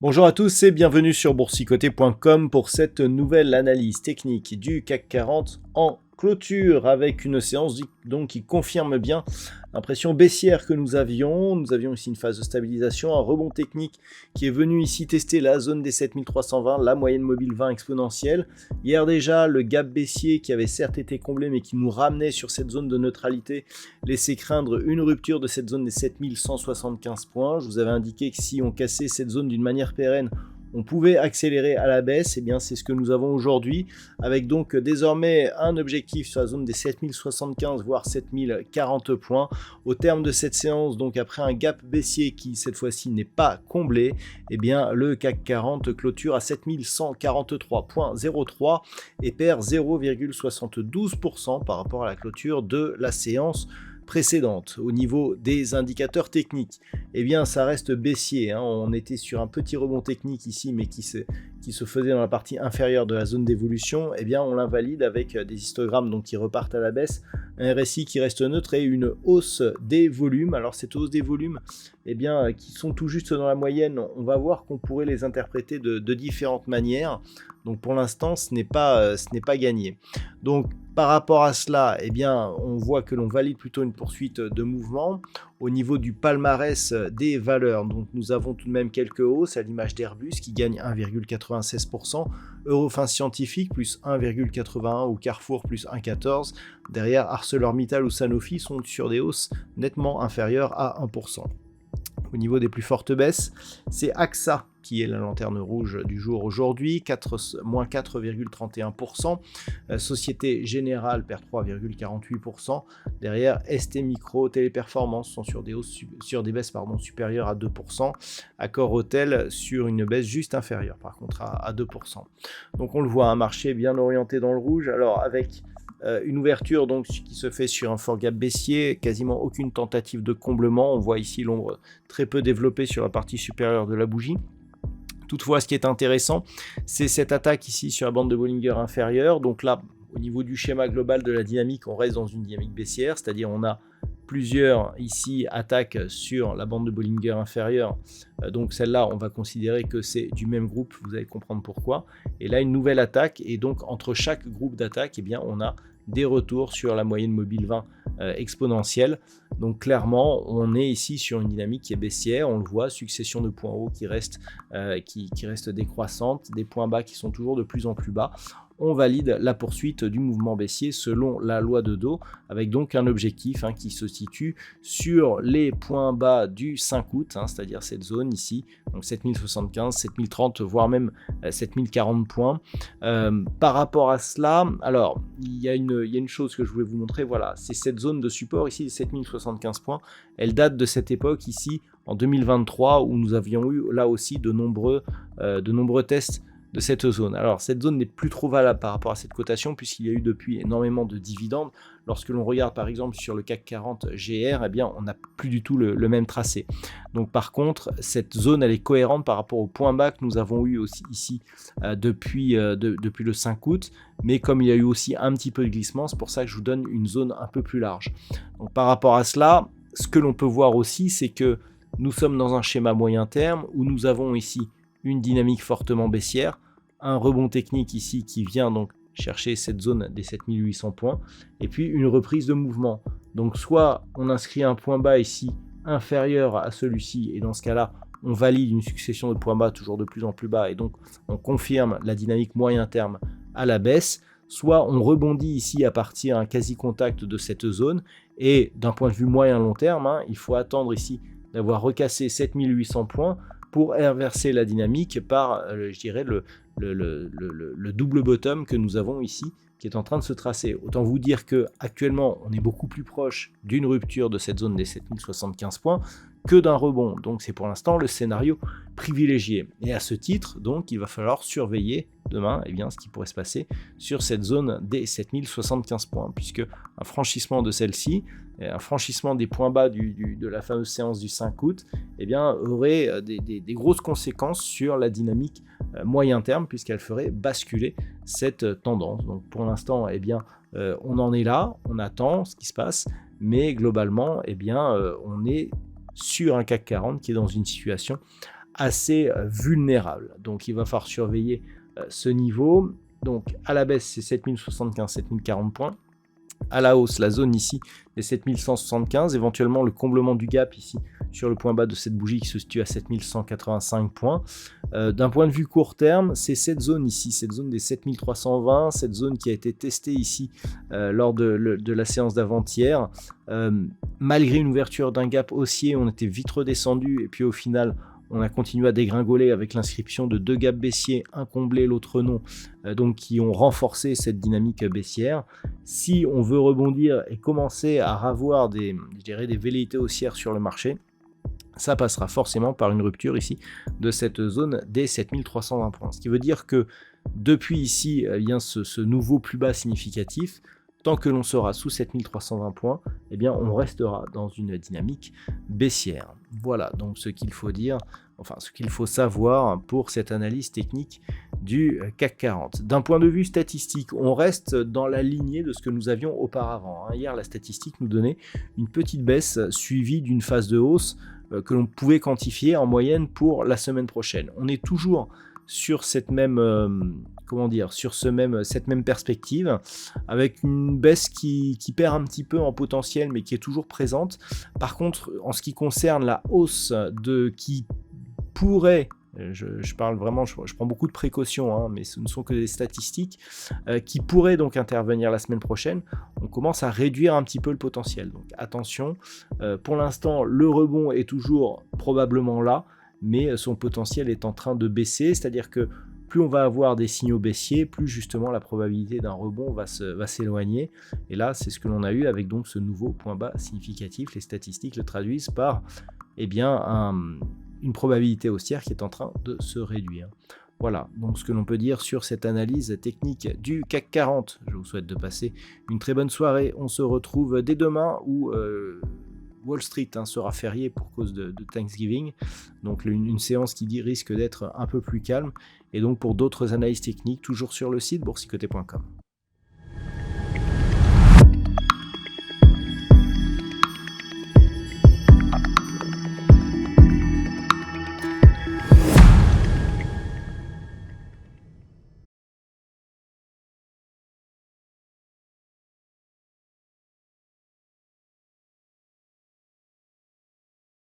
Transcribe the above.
Bonjour à tous et bienvenue sur boursicoté.com pour cette nouvelle analyse technique du CAC 40 en clôture avec une séance donc qui confirme bien l'impression baissière que nous avions. Nous avions ici une phase de stabilisation, un rebond technique qui est venu ici tester la zone des 7320, la moyenne mobile 20 exponentielle. Hier déjà, le gap baissier qui avait certes été comblé mais qui nous ramenait sur cette zone de neutralité laissait craindre une rupture de cette zone des 7175 points. Je vous avais indiqué que si on cassait cette zone d'une manière pérenne, on pouvait accélérer à la baisse, et bien c'est ce que nous avons aujourd'hui, avec donc désormais un objectif sur la zone des 7075 voire 7040 points. Au terme de cette séance, donc après un gap baissier qui cette fois-ci n'est pas comblé, et bien le CAC 40 clôture à 7143.03 et perd 0,72% par rapport à la clôture de la séance précédente. Au niveau des indicateurs techniques, eh bien ça reste baissier, on était sur un petit rebond technique ici mais qui se faisait dans la partie inférieure de la zone d'évolution. Eh bien on l'invalide avec des histogrammes donc qui repartent à la baisse, un RSI qui reste neutre et une hausse des volumes. Alors cette hausse des volumes, eh bien qui sont tout juste dans la moyenne, on va voir qu'on pourrait les interpréter de différentes manières. Donc pour l'instant ce n'est pas gagné. Donc par rapport à cela, eh bien, on voit que l'on valide plutôt une poursuite de mouvement. Au niveau du palmarès des valeurs, donc nous avons tout de même quelques hausses à l'image d'Airbus qui gagne 1,96%, Eurofins Scientifique plus 1,81 ou Carrefour plus 1,14. Derrière, ArcelorMittal ou Sanofi sont sur des hausses nettement inférieures à 1%. Au niveau des plus fortes baisses, c'est AXA qui est la lanterne rouge du jour aujourd'hui, moins 4,31%. Société Générale perd 3,48%. Derrière, ST Micro, Téléperformance sont sur des baisses supérieures à 2%. Accor Hôtel sur une baisse juste inférieure par contre à 2%. Donc on le voit, un marché bien orienté dans le rouge. Alors avec une ouverture donc qui se fait sur un fort gap baissier, quasiment aucune tentative de comblement. On voit ici l'ombre très peu développée sur la partie supérieure de la bougie. Toutefois, ce qui est intéressant, c'est cette attaque ici sur la bande de Bollinger inférieure. Donc là, au niveau du schéma global de la dynamique, on reste dans une dynamique baissière, c'est-à-dire on a plusieurs ici attaques sur la bande de Bollinger inférieure. Donc celle-là, on va considérer que c'est du même groupe, vous allez comprendre pourquoi. Et là, une nouvelle attaque, et donc entre chaque groupe d'attaques, eh bien, on a des retours sur la moyenne mobile 20 exponentielle. Donc clairement, on est ici sur une dynamique qui est baissière, on le voit, succession de points hauts qui restent décroissantes, des points bas qui sont toujours de plus en plus bas. On valide la poursuite du mouvement baissier selon la loi de Dow, avec donc un objectif qui se situe sur les points bas du 5 août, c'est-à-dire cette zone ici, donc 7075, 7030, voire même 7040 points. Par rapport à cela, alors il y a une chose que je voulais vous montrer, voilà, c'est cette zone de support ici, 7075 points, elle date de cette époque ici, en 2023, où nous avions eu là aussi de nombreux tests de cette zone. Alors cette zone n'est plus trop valable par rapport à cette cotation puisqu'il y a eu depuis énormément de dividendes. Lorsque l'on regarde par exemple sur le CAC 40 GR, eh bien on n'a plus du tout le même tracé. Donc par contre cette zone elle est cohérente par rapport au point bas que nous avons eu aussi ici depuis le 5 août, mais comme il y a eu aussi un petit peu de glissement, c'est pour ça que je vous donne une zone un peu plus large. Donc par rapport à cela, ce que l'on peut voir aussi, c'est que nous sommes dans un schéma moyen terme où nous avons ici une dynamique fortement baissière, un rebond technique ici qui vient donc chercher cette zone des 7800 points, et puis une reprise de mouvement. Donc soit on inscrit un point bas ici inférieur à celui-ci, et dans ce cas-là, on valide une succession de points bas toujours de plus en plus bas, et donc on confirme la dynamique moyen terme à la baisse, soit on rebondit ici à partir d'un quasi-contact de cette zone, et d'un point de vue moyen-long terme, il faut attendre ici d'avoir recassé 7800 points pour inverser la dynamique par, je dirais, le double bottom que nous avons ici, qui est en train de se tracer. Autant vous dire que actuellement on est beaucoup plus proche d'une rupture de cette zone des 7075 points que d'un rebond. Donc c'est pour l'instant le scénario privilégié. Et à ce titre, donc, il va falloir surveiller demain ce qui pourrait se passer sur cette zone des 7075 points, puisque un franchissement de celle-ci, un franchissement des points bas de la fameuse séance du 5 août, aurait des grosses conséquences sur la dynamique moyen terme, puisqu'elle ferait basculer cette tendance. Donc pour l'instant, on en est là, on attend ce qui se passe, mais globalement, on est sur un CAC 40 qui est dans une situation assez vulnérable. Donc il va falloir surveiller ce niveau. Donc à la baisse, c'est 7075, 7040 points. À la hausse, la zone ici des 7175, éventuellement le comblement du gap ici sur le point bas de cette bougie qui se situe à 7185 points. D'un point de vue court terme, c'est cette zone ici, cette zone des 7320, cette zone qui a été testée ici lors de la séance d'avant-hier. Malgré une ouverture d'un gap haussier, on était vite redescendu et puis au final, on a continué à dégringoler avec l'inscription de 2 gaps baissiers, un comblé, l'autre non, donc qui ont renforcé cette dynamique baissière. Si on veut rebondir et commencer à avoir des velléités haussières sur le marché, ça passera forcément par une rupture ici de cette zone des 7320 points. Ce qui veut dire que depuis ici, ce nouveau plus bas significatif, tant que l'on sera sous 7320 points, on restera dans une dynamique baissière. Voilà donc ce qu'il faut dire, ce qu'il faut savoir pour cette analyse technique du CAC 40. D'un point de vue statistique, on reste dans la lignée de ce que nous avions auparavant. Hier, la statistique nous donnait une petite baisse suivie d'une phase de hausse que l'on pouvait quantifier en moyenne pour la semaine prochaine. On est toujours sur cette même perspective, avec une baisse qui perd un petit peu en potentiel, mais qui est toujours présente. Par contre, en ce qui concerne la hausse qui pourrait, je parle vraiment, je prends beaucoup de précautions, mais ce ne sont que des statistiques, qui pourraient donc intervenir la semaine prochaine, on commence à réduire un petit peu le potentiel. Donc attention, pour l'instant, le rebond est toujours probablement là, mais son potentiel est en train de baisser, c'est-à-dire que plus on va avoir des signaux baissiers, plus justement la probabilité d'un rebond va s'éloigner. Et là, c'est ce que l'on a eu avec donc ce nouveau point bas significatif. Les statistiques le traduisent par une probabilité haussière qui est en train de se réduire. Voilà, donc ce que l'on peut dire sur cette analyse technique du CAC 40. Je vous souhaite de passer une très bonne soirée. On se retrouve dès demain où Wall Street sera férié pour cause de Thanksgiving, donc une séance qui risque d'être un peu plus calme, et donc pour d'autres analyses techniques, toujours sur le site boursicoté.com.